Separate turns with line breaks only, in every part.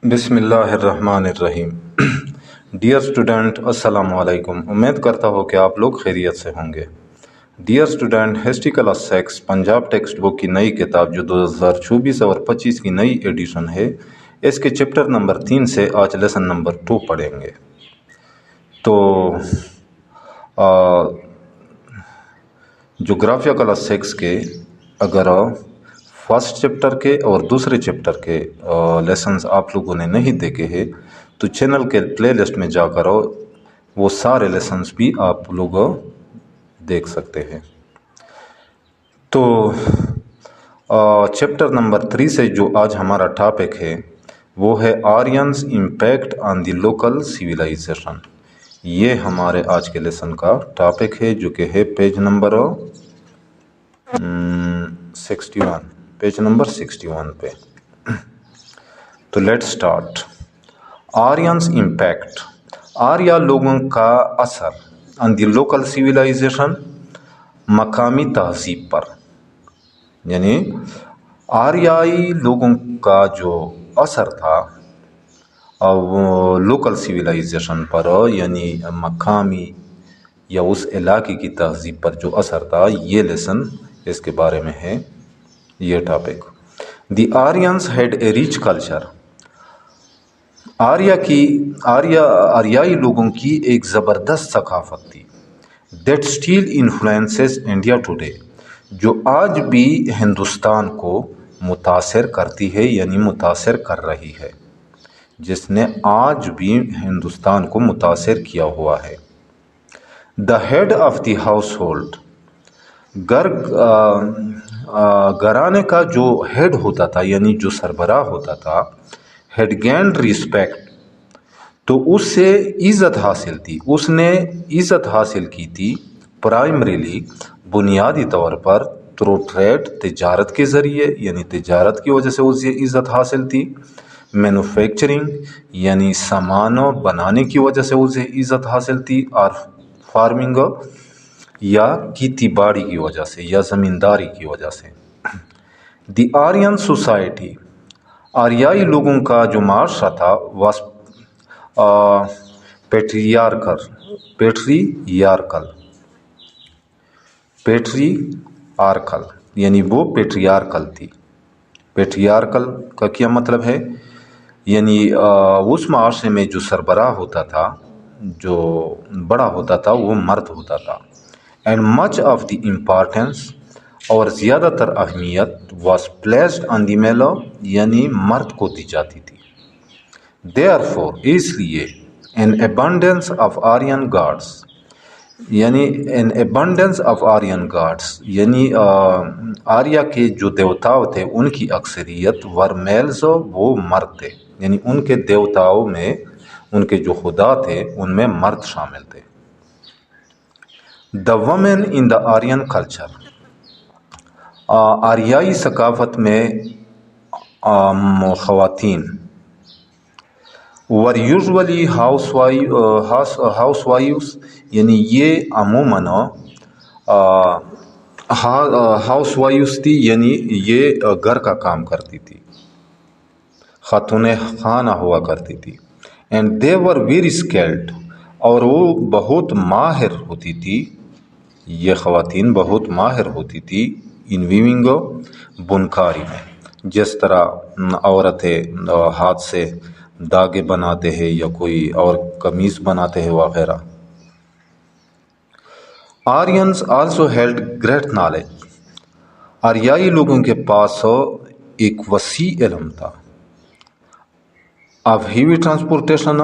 بسم اللہ الرحمن الرحیم۔ ڈیئر اسٹوڈنٹ، السلام علیکم۔ امید کرتا ہوں کہ آپ لوگ خیریت سے ہوں گے۔ Dear student, history class 6 Punjab text book کی نئی کتاب جو 2024 اور 25 کی نئی ایڈیشن ہے، اس کے چیپٹر نمبر 3 سے آج لیسن نمبر 2 پڑھیں گے۔ تو جغرافیہ کلاس 6 کے اگر فرسٹ چیپٹر کے اور دوسرے چیپٹر کے لیسنز آپ لوگوں نے نہیں دیکھے ہیں تو چینل کے پلے لسٹ میں جا کر وہ سارے لیسنز بھی آپ لوگ دیکھ سکتے ہیں۔ تو چیپٹر نمبر 3 سے جو آج ہمارا ٹاپک ہے وہ ہے Aryans impact on the local civilization. یہ ہمارے آج کے لیسن کا ٹاپک ہے جو کہ ہے پیج نمبر 61 پہ۔ تو late start. Aryans impact, Arya لوگوں کا اثر آن دی لوکل سویلائزیشن، مقامی تہذیب پر، یعنی آریائی لوگوں کا جو اثر تھا لوکل سویلائزیشن پر، یعنی مقامی یا اس علاقے کی تہذیب پر جو اثر تھا، یہ لیسن اس کے بارے میں ہے، یہ topic. The Aryans had a rich culture, آریائی لوگوں کی ایک زبردست ثقافت تھی۔ That still influences India today, جو آج بھی ہندوستان کو متاثر کرتی ہے، یعنی متاثر کر رہی ہے، جس نے آج بھی ہندوستان کو متاثر کیا ہوا ہے۔ The head of the household, گھرانے کا جو ہیڈ ہوتا تھا، یعنی جو سربراہ ہوتا تھا، ہیڈ گینڈ ریسپیکٹ، تو اس سے عزت حاصل تھی، اس نے عزت حاصل کی تھی پرائمریلی، بنیادی طور پر تھرو ٹریڈ، تجارت کے ذریعے، یعنی تجارت کی وجہ سے اسے عزت حاصل تھی۔ مینوفیکچرنگ، یعنی سامان بنانے کی وجہ سے اسے عزت حاصل تھی، اور فارمنگ یا کھیتی باڑی کی وجہ سے یا زمینداری کی وجہ سے۔ دی آرین سوسائٹی، آریائی لوگوں کا جو معاشرہ تھا، واس پیٹریارکل، یعنی وہ پیٹریارکل تھی۔ پیٹریارکل کا کیا مطلب ہے؟ یعنی اس معاشرے میں جو سربراہ ہوتا تھا، جو بڑا ہوتا تھا، وہ مرد ہوتا تھا۔ And much of the importance, اور زیادہ تر اہمیت، واز پلیسڈ آن دی میل، یعنی مرد کو دی جاتی تھی۔ دیئرفور، اس لیے، an abundance of Aryan gods، یعنی an abundance of Aryan gods، یعنی آریہ کے جو دیوتاؤں تھے ان کی اکثریت ور میلز، وہ مرد تھے، یعنی ان کے دیوتاؤں میں، ان کے جو خدا تھے ان میں مرد شامل تھے۔ The woman in the Aryan culture, آریائی ثقافت میں خواتین ور یوزولی ہاؤس وائفز، یعنی یہ عموماً ہاؤس وائفز تھی، یعنی یہ گھر کا کام کرتی تھی، خاتون خانہ ہوا کرتی تھی۔ And they were very skilled, اور وہ بہت ماہر ہوتی تھی، یہ خواتین بہت ماہر ہوتی تھی، ان ویونگ، بنکاری میں، جس طرح عورتیں ہاتھ سے داغے بناتے ہیں یا کوئی اور قمیص بناتے ہیں وغیرہ۔ Aryans also held great knowledge, آریائی لوگوں کے پاس ایک وسیع علم تھا۔ آف ہیوی ٹرانسپورٹیشن،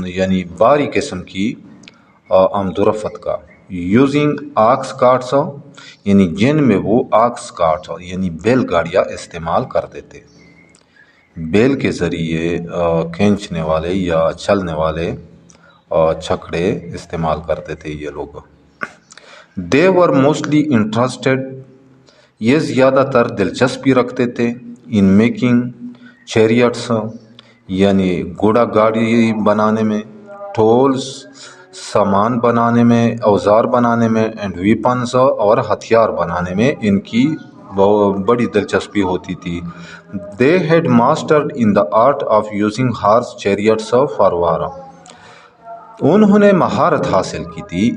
یعنی بھاری قسم کی آمد و رفت کا۔ یوزنگ آکس کارٹس، یعنی جن میں وہ آکس کارٹ، یعنی بیل گاڑیاں استعمال کرتے تھے، بیل کے ذریعے کھینچنے والے یا چلنے والے چھکڑے استعمال کرتے تھے یہ لوگ۔ دے ور موسٹلی انٹرسٹڈ، یہ زیادہ تر دلچسپی رکھتے تھے، ان میکنگ چیریٹس، یعنی گھوڑا گاڑی بنانے میں، ٹولز، سامان بنانے میں، اوزار بنانے میں، اینڈ ویپنز، اور ہتھیار بنانے میں ان کی بڑی دلچسپی ہوتی تھی. They had mastered in the art of using horse chariots for war. انہوں نے مہارت حاصل کی تھی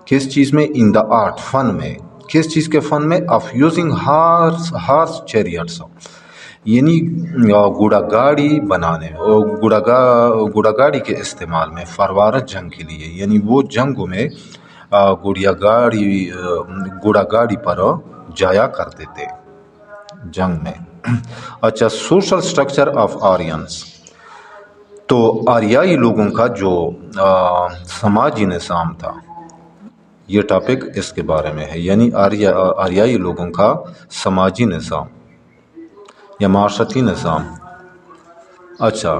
کس چیز میں؟ ان دا آرٹ، فن میں. کس چیز کے فن میں؟ آف یوزنگ ہارس چیریٹس، یعنی گھوڑا گاڑی بنانے، گھوڑا گاڑی کے استعمال میں، فروارت جنگ کے لیے، یعنی وہ جنگوں میں گھوڑا گاڑی پر جایا کرتے تھے جنگ میں. اچھا، سوشل سٹرکچر آف آرینس. تو آریائی لوگوں کا جو سماجی نظام تھا، یہ ٹاپک اس کے بارے میں ہے، یعنی آریائی لوگوں کا سماجی نظام یا معاشرتی نظام. اچھا،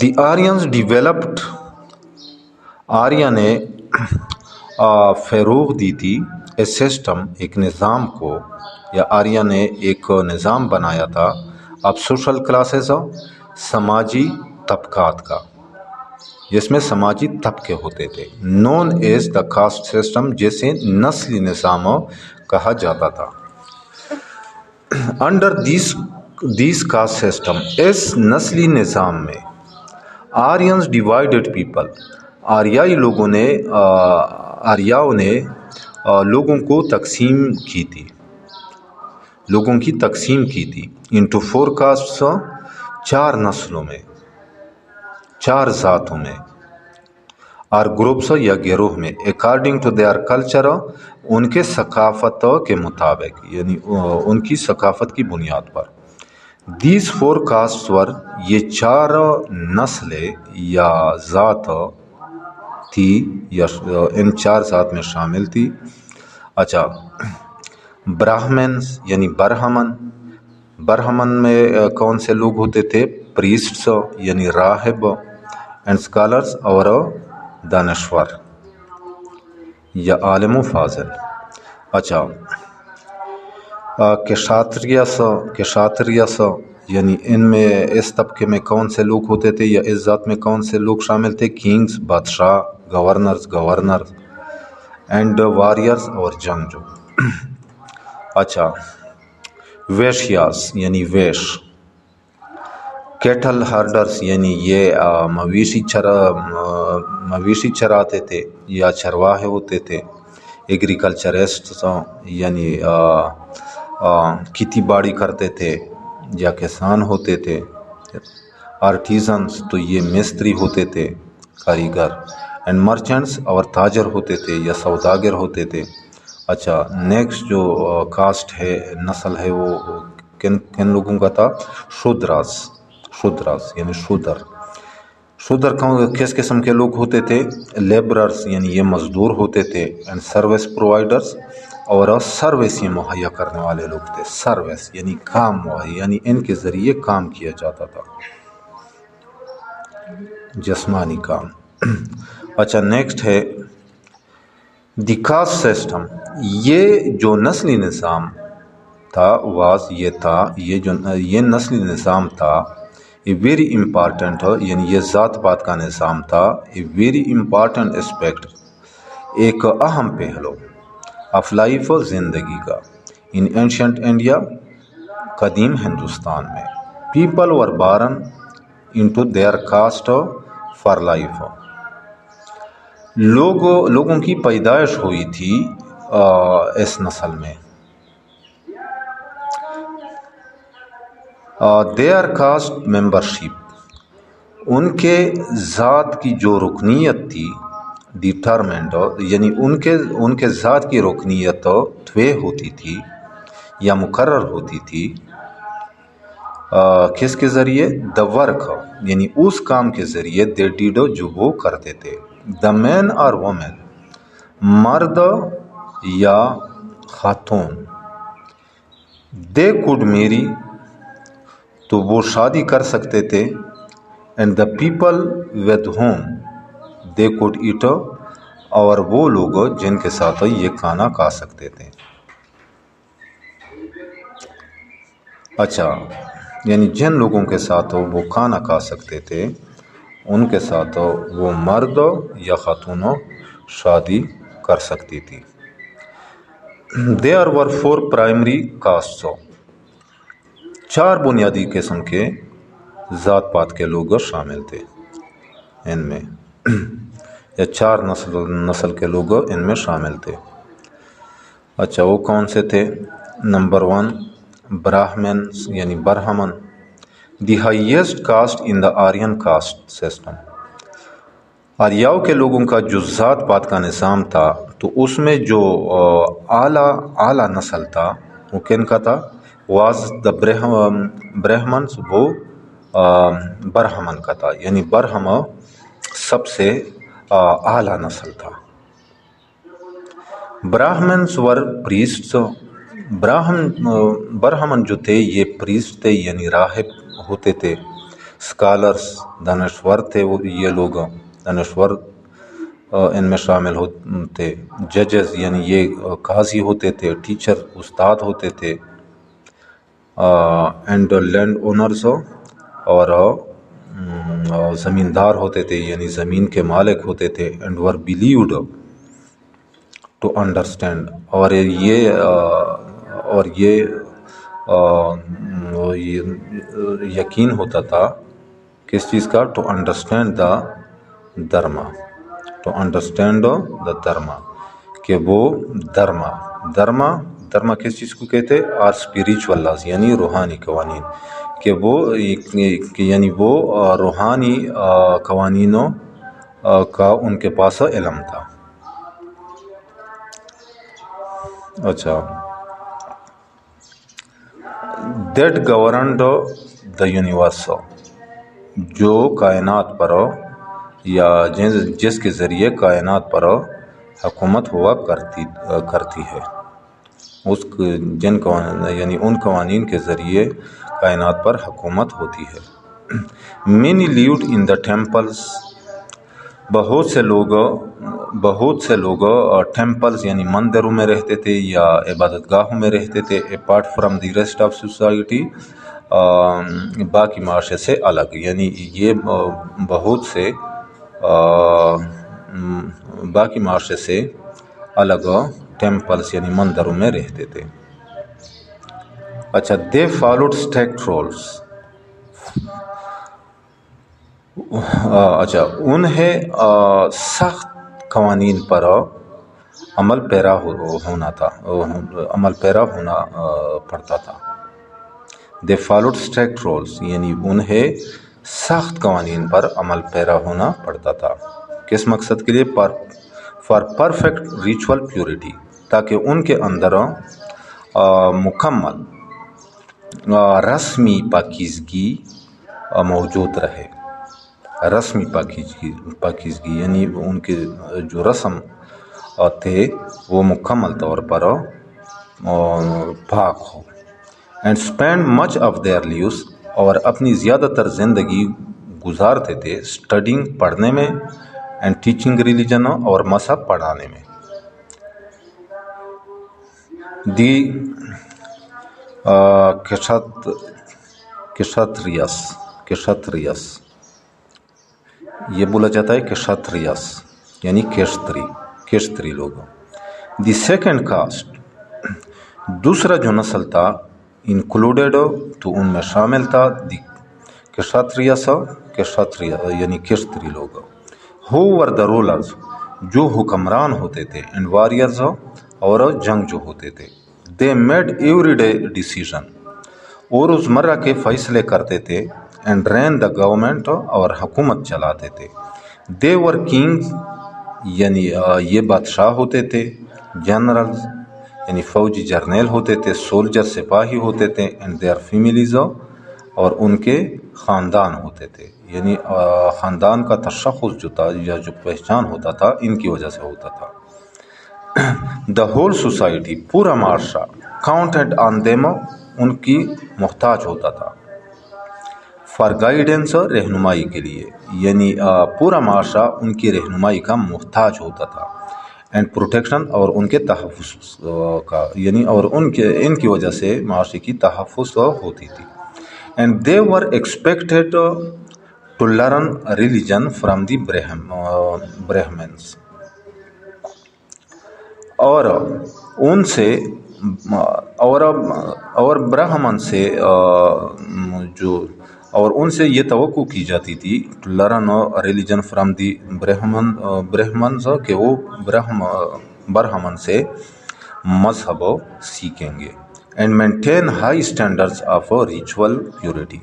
دی آرینز ڈیولپڈ، آریہ نے فروغ دی تھی اے سسٹم، ایک نظام کو، یا آریہ نے ایک نظام بنایا تھا اب سوشل کلاسز، سماجی طبقات کا، جس میں سماجی طبقے ہوتے تھے، known as the caste system, جسے نسلی نظام کہا جاتا تھا. انڈر دیس کاسٹ سسٹم، اس نسلی نظام میں آرینز ڈیوائیڈڈ پیپل، آریائی آریاؤں نے لوگوں کو تقسیم کی تھی، لوگوں کی تقسیم کی تھی انٹو 4 کاسٹس، 4 نسلوں میں، 4 ذاتوں میں، اور گروپس یا گروہ میں، اکارڈنگ ٹو دیئر کلچر، ان کے ثقافت کے مطابق، یعنی ان کی ثقافت کی بنیاد پر. دیز 4 کاسٹس ور، یہ 4 نسلیں یا ذات تھی، یا ان 4 ذات میں شامل تھی. اچھا، براہمنس یعنی برہمن. برہمن میں کون سے لوگ ہوتے تھے؟ پریسٹس یعنی راہب، اینڈ اسکالرس اور دانشور یا عالم و فاضل. اچھا، کشاتریس یعنی ان میں اس طبقے میں کون سے لوگ ہوتے تھے یا اس ذات میں کون سے لوگ شامل تھے؟ کنگز بادشاہ، گورنر اینڈ واریئرز اور جنگجو. اچھا، ویشیاس یعنی ویش. کیٹل ہارڈرز یعنی یہ مویشی چراتے تھے یا چرواہے ہوتے تھے. ایگریکلچرسٹ یعنی کھیتی باڑی کرتے تھے یا کسان ہوتے تھے. آرٹیزنس تو یہ مستری ہوتے تھے، کاریگر. اینڈ مرچنٹس اور تاجر ہوتے تھے یا سوداگر ہوتے تھے. اچھا، نیکسٹ جو کاسٹ ہے، نسل ہے، وہ کن لوگوں کا تھا؟ شودراس یعنی شودر. شودر کس قسم کے لوگ ہوتے تھے؟ لیبررز یعنی یہ مزدور ہوتے تھے. اینڈ سروس پرووائڈرز، اور سروس یہ مہیا کرنے والے لوگ تھے. سروس یعنی کام مہیا، یعنی ان کے ذریعے کام کیا جاتا تھا، جسمانی کام. اچھا، نیکسٹ ہے دی کاسٹ سسٹم. یہ جو نسلی نظام تھا یہ نسلی نظام تھا، اے ویری امپارٹنٹ، یعنی یہ ذات پات کا نظام تھا. اے ویری امپارٹنٹ اسپیکٹ، ایک اہم پہلو، آف لائف، زندگی کا، ان اینشنٹ انڈیا، قدیم ہندوستان میں. People were born into their caste for life. لوگوں کی پیدائش ہوئی تھی اس نسل میں. دیئر کاسٹ ممبرشپ، ان کے ذات کی جو رکنیت تھی، ڈیٹرمنٹ یعنی ان کے ذات کی رکنیت طے ہوتی تھی یا مقرر ہوتی تھی. کس کے ذریعے؟ دا ورک یعنی اس کام کے ذریعے، دے ڈیڈو جو وہ کرتے تھے. دا مین اور وومن، مرد یا خاتون. دے کوڈ میری، تو وہ شادی کر سکتے تھے. And the people with whom they could eat, اور وہ لوگ جن کے ساتھ یہ کھانا کھا سکتے تھے. اچھا، یعنی جن لوگوں کے ساتھ وہ کھانا کھا سکتے تھے، ان کے ساتھ وہ مرد یا خاتون شادی کر سکتی تھی. There were 4 primary castes. 4 بنیادی قسم کے ذات پات کے لوگ شامل تھے ان میں، یا 4 نسل کے لوگ ان میں شامل تھے. اچھا وہ کون سے تھے؟ نمبر 1 براہمنس یعنی برہمن، the highest caste in the Aryan caste system. آریاؤں کے لوگوں کا جو ذات پات کا نظام تھا تو اس میں جو اعلیٰ نسل تھا وہ کن کا تھا؟ واز دا برہمنس، وہ برہمن کا تھا، یعنی برہم سب سے اعلیٰ نسل تھا. براہمنس ور پریسٹس، برہمن جو تھے یہ پریسٹ تھے یعنی راہب ہوتے تھے. اسکالرس دانشور تھے وہ، یہ لوگ دانشور ان میں شامل ہوتے. ججز یعنی یہ قاضی ہوتے تھے. ٹیچر استاد ہوتے تھے. اینڈ لینڈ اونرز اور زمیندار ہوتے تھے یعنی زمین کے مالک ہوتے تھے. And we believed to understand, اور یہ یقین ہوتا تھا کس چیز کا؟ To understand the dharma, to understand the dharma, کہ وہ دھرما کس چیز کو کہتے؟ آر اسپریچول لاز یعنی روحانی قوانین، کہ وہ یعنی وہ روحانی قوانینوں کا ان کے پاس علم تھا. اچھا دیٹ گورنڈ دا یونیورس، جو کائنات پر یا جس کے ذریعے کائنات پر حکومت ہوا کرتی ہے، یعنی ان قوانین کے ذریعے کائنات پر حکومت ہوتی ہے. Many lived in the temples, بہت سے لوگ ٹیمپلز یعنی مندروں میں رہتے تھے یا عبادت گاہوں میں رہتے تھے. Apart from the rest of society, باقی معاشرے سے الگ، یعنی یہ بہت سے باقی معاشرے سے الگ ٹیمپلز یعنی مندروں میں رہتے تھے. اچھا دے فالوڈ اسٹرکٹ رولس، اچھا انہیں سخت قوانین پر عمل پیرا ہونا پڑتا تھا. دے فالوڈ اسٹرکٹ رولس یعنی انہیں سخت قوانین پر عمل پیرا ہونا پڑتا تھا. کس مقصد کے لیے؟ فار پرفیکٹ ریچول پیورٹی، تاکہ ان کے اندر مکمل رسمی پاکیزگی موجود رہے. رسمی پاکیزگی یعنی ان کے جو رسم تھے وہ مکمل طور پر پاک ہو. And spend much of their lives, اور اپنی زیادہ تر زندگی گزارتے تھے اسٹڈنگ پڑھنے میں، اینڈ ٹیچنگ ریلیجن اور مذہب پڑھانے میں. دی کشتریس، یہ بولا جاتا ہے کشتریس یعنی کشتری لوگ. دی سیکنڈ کاسٹ، دوسرا جو نسل تھا، انکلوڈیڈ تو ان میں شامل تھا دی کشتریس یعنی کشتری لوگ. ہو ور دا رولرز، جو حکمران ہوتے تھے. اینڈ واریئرز، اور جنگجو ہوتے تھے. They made every day decision, اور روزمرہ کے فیصلے کرتے تھے. اینڈ رین دا گورنمنٹ، اور حکومت چلاتے تھے. دے ور کنگز، یعنی یہ بادشاہ ہوتے تھے. جنرلز یعنی فوجی جرنیل ہوتے تھے. سولجر سپاہی ہوتے تھے. اینڈ دیئر فیملیز، اور ان کے خاندان ہوتے تھے. یعنی خاندان کا تشخص جو تھا یا جو پہچان ہوتا تھا ان کی وجہ سے ہوتا تھا. دا ہول سوسائٹی، پورا معاشرہ، کاؤنٹڈ آن دیم، ان کی محتاج ہوتا تھا. فار گائیڈنس، رہنمائی کے لیے، یعنی پورا معاشرہ ان کی رہنمائی کا محتاج ہوتا تھا. اینڈ پروٹیکشن، اور ان کے تحفظ کا، یعنی اور ان کی وجہ سے معاشرے کی تحفظ ہوتی تھی. And they were expected to learn religion from the Brahmins, اور ان سے اور برہمن سے جو اور ان سے یہ توقع کی جاتی تھی to learn religion from the Brahmins کہ وہ برہمن سے مذہب سیکھیں گے and maintain high standards of ritual purity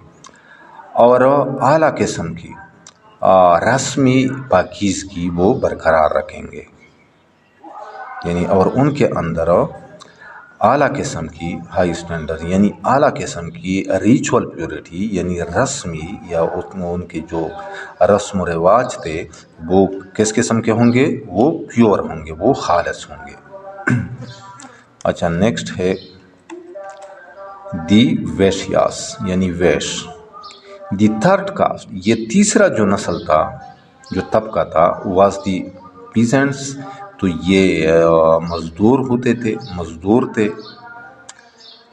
اور اعلیٰ قسم کی رسمی پاکیزگی وہ برقرار رکھیں گے، یعنی اور ان کے اندر اعلیٰ قسم کی ہائی اسٹینڈرڈ یعنی اعلیٰ قسم کی ریچول پیورٹی یعنی رسمی یا ان کے جو رسم و رواج تھے وہ کس قسم کے ہوں گے؟ وہ پیور ہوں گے، وہ خالص ہوں گے۔ اچھا نیکسٹ ہے دی ویشیاس یعنی ویش۔ دی تھرڈ کاسٹ، یہ تیسرا جو نسل تھا، جو طبقہ تھا، واز دی پیزنٹس، تو یہ مزدور ہوتے تھے، مزدور تھے،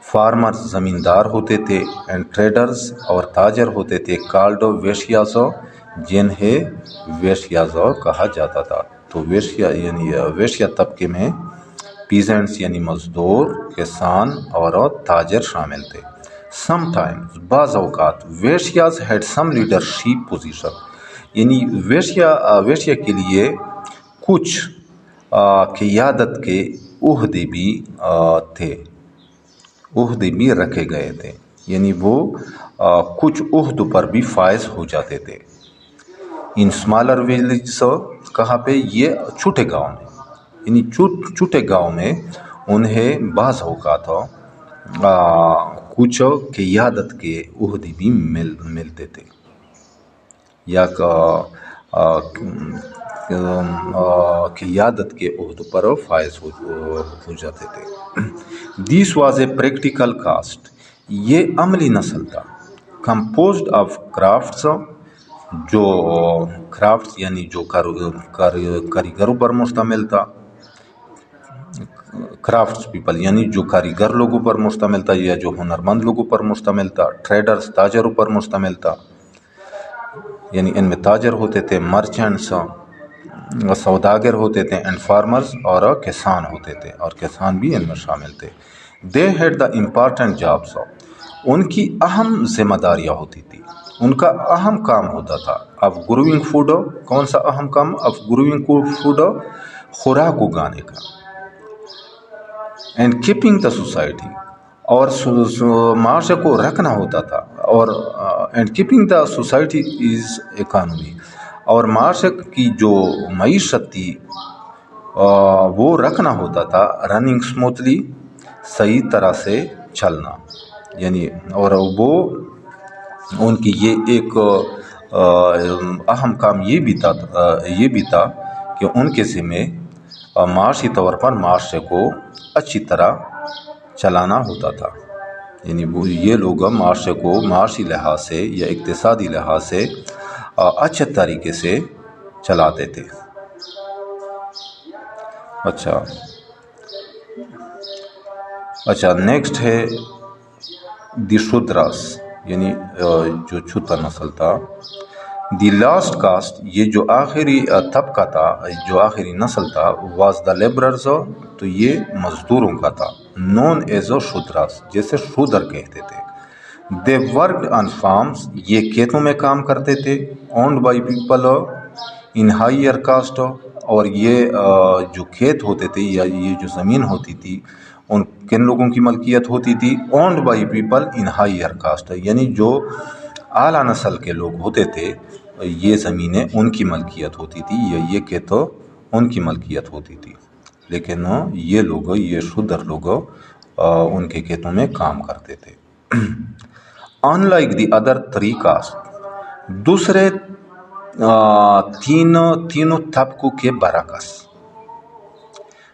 فارمرز زمیندار ہوتے تھے، اینڈ ٹریڈرز اور تاجر ہوتے تھے، کالڈ ویشیازو جنہیں ویشیازو کہا جاتا تھا۔ تو ویشیا یعنی ویشیا طبقے میں پیزنٹس یعنی مزدور، کسان اور تاجر شامل تھے۔ سم ٹائمز بعض اوقات ویشیاز ہیڈ سم لیڈرشپ پوزیشن، یعنی ویشیا کے لیے کچھ قیادت کے عہدے بھی تھے، عہدے بھی رکھے گئے تھے، یعنی وہ کچھ عہدوں پر بھی فائز ہو جاتے تھے۔ ان اسمالر ویلیجز، کہاں پہ؟ یہ چھوٹے گاؤں میں، یعنی چھوٹے گاؤں میں انہیں بعض اوقات کچھ قیادت کے عہدے بھی ملتے تھے یا قیادت کے عہدوں پر فائز ہو جاتے تھے۔ دیس واز اے پریکٹیکل کاسٹ، یہ عملی نسل تھا، کمپوزڈ آف کرافٹس، جو کرافٹس یعنی جو کاریگروں پر مشتمل تھا، کرافٹس پیپل یعنی جو کاریگر لوگوں پر مشتمل تھا یا جو ہنرمند لوگوں پر مشتمل تھا، ٹریڈرز تاجروں پر مشتمل تھا، یعنی ان میں تاجر ہوتے تھے، مرچنٹس سوداگر ہوتے تھے، اینڈ فارمرز اور کسان ہوتے تھے، اور کسان بھی ان میں شامل تھے۔ They had the important jobs, ان کی اہم ذمہ داریاں ہوتی تھی، ان کا اہم کام ہوتا تھا۔ اب گروئنگ فوڈ، کون سا اہم کام؟ اب گروئنگ فوڈ، خوراک اگانے کا، اینڈ کیپنگ دا سوسائٹی، اور معاشرے کو رکھنا ہوتا تھا، اور and keeping the society is economy, اور معاشرے کی جو معیشت تھی وہ رکھنا ہوتا تھا، رننگ اسموتھلی، صحیح طرح سے چلنا، یعنی اور وہ ان کی یہ ایک اہم کام یہ بھی تھا کہ ان کے ذمہ معاشی طور پر معاشرے کو اچھی طرح چلانا ہوتا تھا، یعنی یہ لوگ معاشرے کو معاشی لحاظ سے یا اقتصادی لحاظ سے اچھے طریقے سے چلاتے تھے۔ اچھا نیکسٹ ہے دی شودراس، یعنی جو چھوٹا نسل تھا۔ دی لاسٹ کاسٹ، یہ جو آخری طبقہ تھا، جو آخری نسل تھا، واز دا لیبررز، تو یہ مزدوروں کا تھا، نون ایز شودراس، جیسے شودر کہتے تھے۔ دے ورکڈ آن فارمز، یہ کھیتوں میں کام کرتے تھے، owned by people in higher cost, اور یہ جو کھیت ہوتے تھے یا یہ جو زمین ہوتی تھی ان کن لوگوں کی ملکیت ہوتی تھی؟ Owned by people in higher cost, یعنی جو اعلیٰ نسل کے لوگ ہوتے تھے یہ زمینیں ان کی ملکیت ہوتی تھی یا یہ کھیت ان کی ملکیت ہوتی تھی، لیکن یہ لوگ، یہ شودر لوگ ان کے کھیتوں میں کام کرتے تھے۔ Unlike the other three caste, دوسرے تینوں طبقوں کے برعکس،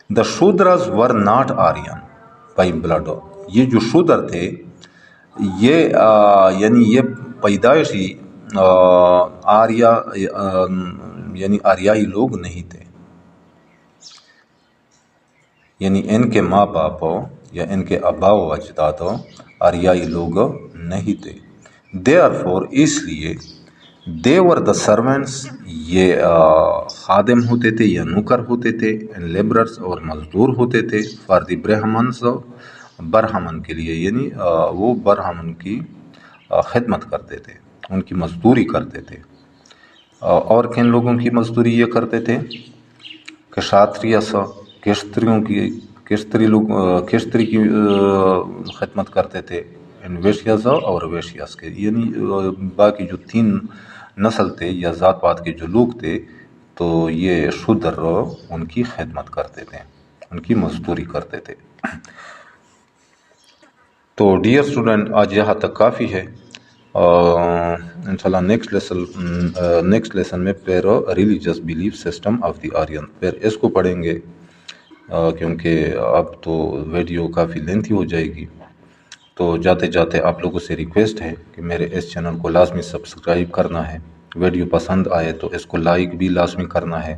the Shudras were not Aryan by blood, یہ جو شودر تھے یہ یعنی یہ پیدائشی آریا یعنی آریائی لوگ نہیں تھے، یعنی ان کے ماں باپ یا ان کے آباء و اجداد آریائی لوگ نہیں تھے۔ دیئر فور، اس لیے دے ور دا سرونٹس، یہ خادم ہوتے تھے یا نوکر ہوتے تھے، لیبررس اور مزدور ہوتے تھے، فار دی برہمنس، برہمن کے لیے، یعنی وہ برہمن کی خدمت کرتے تھے، ان کی مزدوری کرتے تھے۔ اور کن لوگوں کی مزدوری یہ کرتے تھے؟ کشاتریس، کشتری کی خدمت کرتے تھے، ویشیاز اور ویشیاز کے، یعنی باقی جو تین نسل تھے یا ذات پات کے جو لوگ تھے، تو یہ شودر ان کی خدمت کرتے تھے، ان کی مزدوری کرتے تھے۔ تو ڈیئر اسٹوڈنٹ، آج یہاں تک کافی ہے۔ انشاءاللہ نیکسٹ لیسن میں پھر religious belief system of the Aryan, پھر اس کو پڑھیں گے، کیونکہ اب تو ویڈیو کافی لینتھی ہو جائے گی۔ تو جاتے جاتے آپ لوگوں سے ریکویسٹ ہے کہ میرے اس چینل کو لازمی سبسکرائب کرنا ہے، ویڈیو پسند آئے تو اس کو لائک بھی لازمی کرنا ہے۔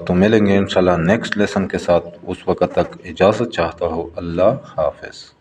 تو ملیں گے انشاءاللہ نیکسٹ لیسن کے ساتھ، اس وقت تک اجازت چاہتا ہوں۔ اللہ حافظ۔